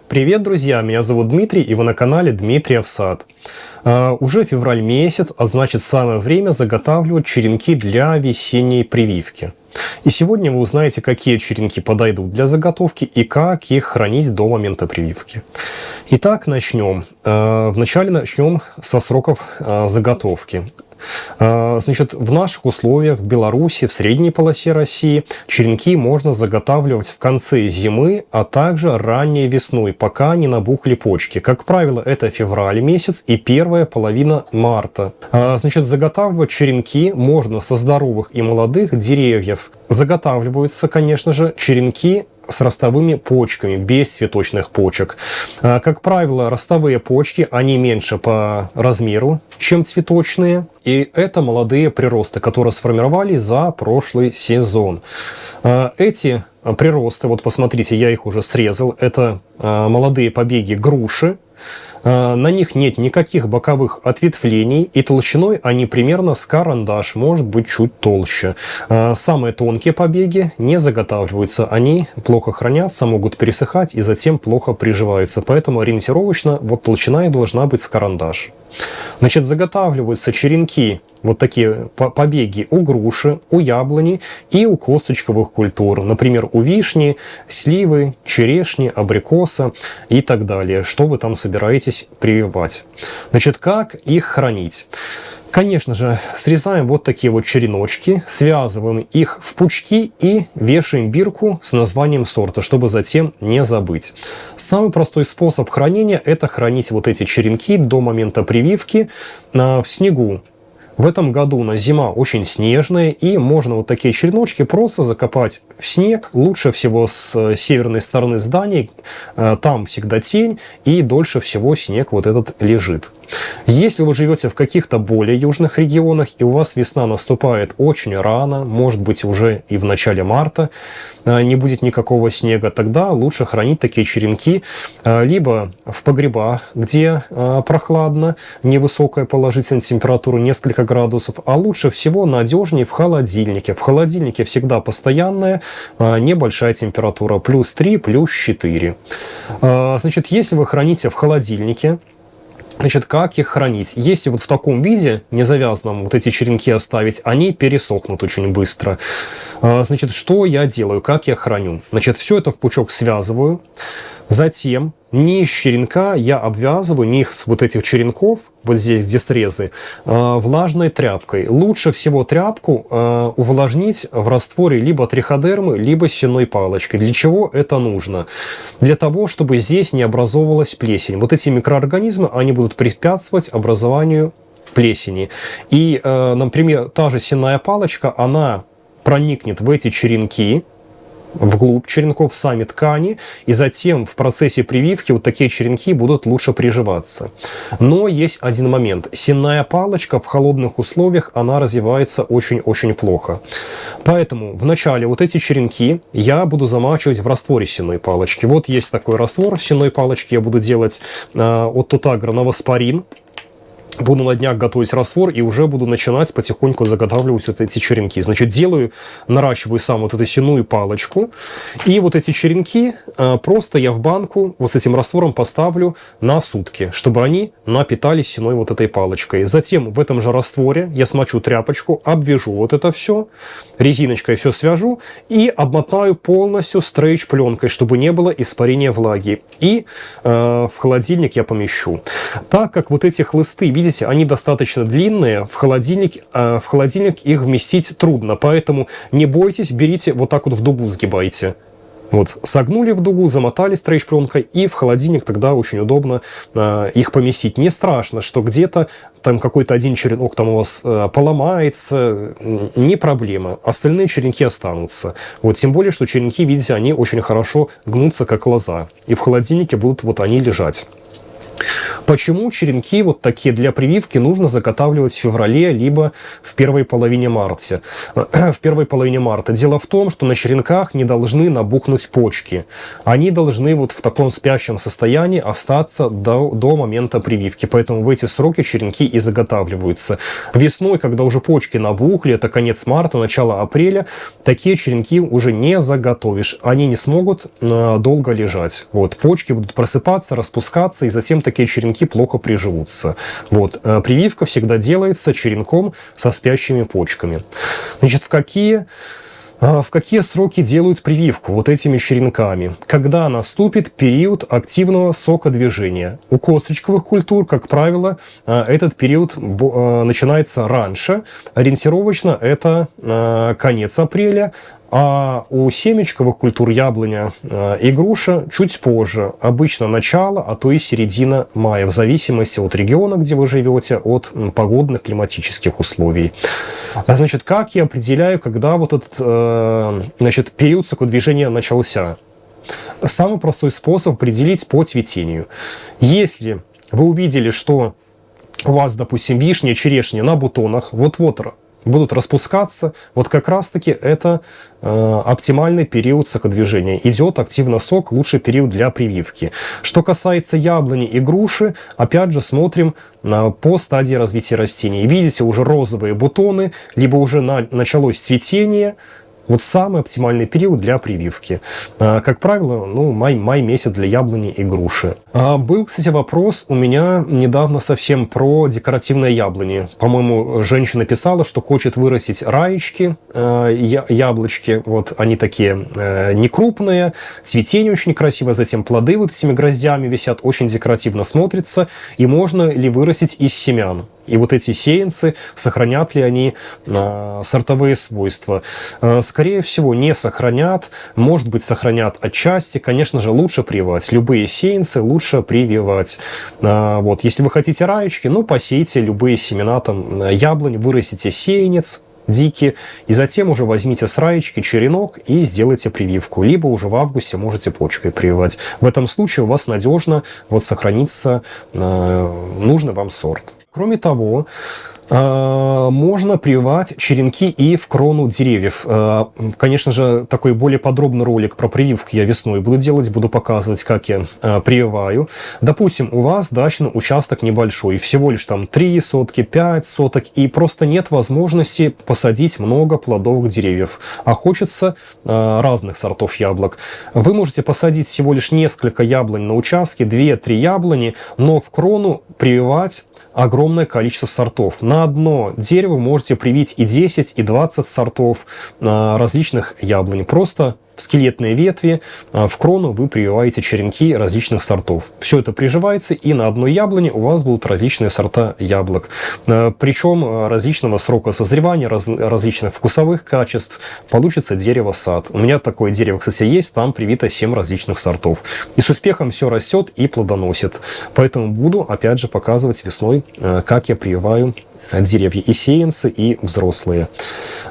Привет, друзья! Меня зовут Дмитрий, и вы на канале Дмитриев сад. Уже февраль месяц, а значит самое время заготавливать черенки для весенней прививки. И сегодня вы узнаете, какие черенки подойдут для заготовки и как их хранить до момента прививки. Итак, начнем. Вначале начнем со сроков заготовки. Значит, в наших условиях, в Беларуси, в средней полосе России, черенки можно заготавливать в конце зимы, а также ранней весной, пока не набухли почки. Как правило, это февраль месяц и первая половина марта. Значит, заготавливать черенки можно со здоровых и молодых деревьев. Заготавливаются, конечно же, черенки с ростовыми почками, без цветочных почек. Как правило, ростовые почки, они меньше по размеру, чем цветочные. И это молодые приросты, которые сформировались за прошлый сезон. Эти приросты, вот посмотрите, я их уже срезал, это молодые побеги груши. На них нет никаких боковых ответвлений, и толщиной они примерно с карандаш, может быть чуть толще. Самые тонкие побеги не заготавливаются, они плохо хранятся, могут пересыхать и затем плохо приживаются. Поэтому ориентировочно вот толщина и должна быть с карандаш. Значит, заготавливаются черенки, вот такие побеги у груши, у яблони и у косточковых культур. Например, у вишни, сливы, черешни, абрикоса и так далее. Что вы там собираетесь прививать? Значит, как их хранить? Конечно же, срезаем вот такие вот череночки, связываем их в пучки и вешаем бирку с названием сорта, чтобы затем не забыть. Самый простой способ хранения – это хранить вот эти черенки до момента прививки в снегу. В этом году у нас зима очень снежная, и можно вот такие череночки просто закопать в снег. Лучше всего с северной стороны зданий, там всегда тень, и дольше всего снег вот этот лежит. Если вы живете в каких-то более южных регионах, и у вас весна наступает очень рано, может быть уже и в начале марта, не будет никакого снега, тогда лучше хранить такие черенки либо в погребах, где прохладно, невысокая положительная температура, несколько градусов, а лучше всего надежнее в холодильнике. В холодильнике всегда постоянная небольшая температура, плюс 3, плюс 4. Значит, если вы храните в холодильнике, значит, как их хранить? Если вот в таком виде, не завязанном, вот эти черенки оставить, они пересохнут очень быстро. Значит, что я делаю? Как я храню? Значит, все это в пучок связываю. Затем низ черенка я обвязываю, низ вот этих черенков, вот здесь, где срезы, влажной тряпкой. Лучше всего тряпку увлажнить в растворе либо триходермы, либо сенной палочкой. Для чего это нужно? Для того, чтобы здесь не образовывалась плесень. Вот эти микроорганизмы, они будут препятствовать образованию плесени. И, например, та же сенная палочка, она проникнет в эти черенки, вглубь черенков, в сами ткани, и затем в процессе прививки вот такие черенки будут лучше приживаться. Но есть один момент. Сенная палочка в холодных условиях, она развивается очень-очень плохо. Поэтому вначале вот эти черенки я буду замачивать в растворе сенной палочки. Вот есть такой раствор сенной палочки, я буду делать от Тутагра новоспорин. Буду на днях готовить раствор и уже буду начинать потихоньку заготавливать вот эти черенки. Значит, наращиваю сам вот эту сенную палочку. И вот эти черенки просто я в банку вот с этим раствором поставлю на сутки, чтобы они напитались сеной вот этой палочкой. Затем в этом же растворе я смочу тряпочку, обвяжу вот это все, резиночкой все свяжу и обмотаю полностью стрейч-пленкой, чтобы не было испарения влаги. И в холодильник я помещу. Так как вот эти хлысты, видите, они достаточно длинные, в холодильник их вместить трудно, поэтому не бойтесь, берите вот так вот в дугу сгибайте. Вот, согнули в дугу, замотали стрейч-пленкой, и в холодильник тогда очень удобно их поместить. Не страшно, что где-то там какой-то один черенок там у вас поломается, не проблема. Остальные черенки останутся. Вот, тем более, что черенки, видите, они очень хорошо гнутся, как лоза. И в холодильнике будут вот они лежать. Почему черенки вот такие для прививки нужно заготавливать в феврале, либо в первой половине марта? Дело в том, что на черенках не должны набухнуть почки. Они должны вот в таком спящем состоянии остаться до момента прививки. Поэтому в эти сроки черенки и заготавливаются. Весной, когда уже почки набухли, это конец марта, начало апреля, такие черенки уже не заготовишь. Они не смогут долго лежать. Вот. Почки будут просыпаться, распускаться, и затем такие черенки плохо приживутся. Вот. Прививка всегда делается черенком со спящими почками. Значит, в какие сроки делают прививку вот этими черенками? Когда наступит период активного сокодвижения. У косточковых культур, как правило, этот период начинается раньше. Ориентировочно это конец апреля. А у семечковых культур яблоня и груша чуть позже. Обычно начало, а то и середина мая, в зависимости от региона, где вы живете, от погодных климатических условий. Значит, как я определяю, когда вот этот период сокодвижения начался? Самый простой способ определить по цветению. Если вы увидели, что у вас, допустим, вишня, черешня на бутонах вот-вот будут распускаться, вот как раз-таки это оптимальный период сокодвижения. Идет активно сок, лучший период для прививки. Что касается яблони и груши, опять же смотрим по стадии развития растений. Видите уже розовые бутоны, либо уже началось цветение. Вот самый оптимальный период для прививки. Как правило, май месяц для яблони и груши. Был, кстати, вопрос у меня недавно совсем про декоративные яблони. По-моему, женщина писала, что хочет вырастить раечки, яблочки. Вот они такие некрупные, цветение очень красивое, затем плоды вот этими гроздями висят, очень декоративно смотрится. И можно ли вырастить из семян? И вот эти сеянцы, сохранят ли они сортовые свойства? Скорее всего, не сохранят. Может быть, сохранят отчасти. Конечно же, лучше прививать. Любые сеянцы лучше прививать. Вот. Если вы хотите раечки, посейте любые семена яблонь, вырастите сеянец дикий, и затем уже возьмите с раечки черенок и сделайте прививку. Либо уже в августе можете почкой прививать. В этом случае у вас надежно сохранится нужный вам сорт. Кроме того, можно прививать черенки и в крону деревьев. Конечно же, такой более подробный ролик про прививку я весной буду делать, буду показывать, как я прививаю. Допустим, у вас дачный участок небольшой, всего лишь 3 сотки, 5 соток, и просто нет возможности посадить много плодовых деревьев, а хочется разных сортов яблок. Вы можете посадить всего лишь несколько яблонь на участке, 2-3 яблони, но в крону прививать огромное количество сортов. На одно дерево можете привить и 10, и 20 сортов различных яблонь. Просто в скелетные ветви, в крону вы прививаете черенки различных сортов. Все это приживается, и на одной яблоне у вас будут различные сорта яблок. Причем различного срока созревания, различных вкусовых качеств. Получится дерево-сад. У меня такое дерево, кстати, есть, там привито 7 различных сортов. И с успехом все растет и плодоносит. Поэтому буду, опять же, показывать весной, как я прививаю деревья, и сеянцы, и взрослые.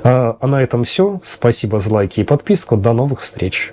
А на этом все. Спасибо за лайки и подписку. До новых встреч.